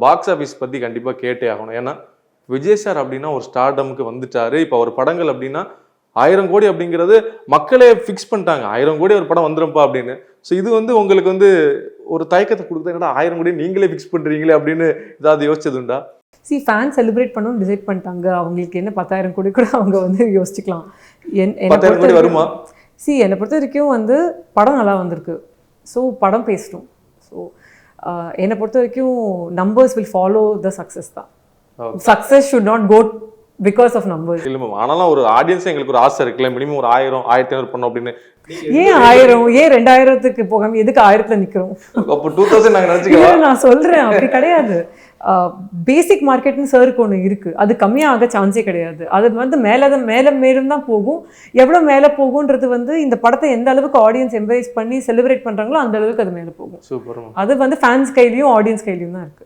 Box office பற்றி கண்டிப்பாக கேட்டே ஆகணும். ஏன்னா விஜய் சார் அப்படின்னா ஒரு ஸ்டார்டமுக்கு வந்துட்டாரு. இப்போ ஒரு படங்கள் அப்படின்னா 1000 கோடி அப்படிங்கிறது மக்களே ஃபிக்ஸ் பண்ணிட்டாங்க. 1000 கோடி ஒரு படம் வந்துரும்ப்பா அப்படின்னு. ஸோ இது வந்து உங்களுக்கு வந்து ஒரு தயக்கத்தை கொடுத்தா, என்னடா 1000 கோடி நீங்களே ஃபிக்ஸ் பண்ணுறீங்களே அப்படின்னு ஏதாவது யோசிச்சதுண்டா? ஃபேன் செலிப்ரேட் பண்ணணும்னு டிசைட் பண்ணிட்டாங்க. அவங்களுக்கு என்ன 10,000 கோடி கூட அவங்க வந்து யோசிச்சுக்கலாம். 10,000 கோடி வருமா? என்னை பொறுத்த வரைக்கும் வந்து படம் நல்லா வந்திருக்கு. ஸோ படம் பேசட்டும். ஸோ என்னை பொறுத்த வரைக்கும் numbers will follow the success தான். Success should not go because of numbers. இல்லை மேம், ஆனாலும் ஒரு ஆடியன்ஸ் எங்களுக்கு ஒரு ஆசை இருக்குல்ல, மினிமம் ஒரு 1000 1500 பண்ணோம் அப்படின்னு. ஏன் 1000 ஏன் 2000க்கு போகாம எதுக்கு 1000ல நிக்கிறோம்? அப்போ 2000 நாங்கள் நினச்சிக்கலாம். நான் சொல்றேன் அப்படி கிடையாது. பேசிக் மார்க்கெட்னு சருக்கு ஒன்று இருக்கு, அது கம்மியாக சான்ஸே கிடையாது. அது வந்து மேலும் தான் போகும். எவ்வளோ மேலே போகும்ன்றது வந்து இந்த படத்தை எந்த அளவுக்கு ஆடியன்ஸ் எம்பரேஸ் பண்ணி செலிப்ரேட் பண்றாங்களோ அந்த அளவுக்கு அது மேலே போகும். சூப்பர். அது வந்து ஃபேன்ஸ் கையிலையும் ஆடியன்ஸ் கையிலையும் தான் இருக்கு.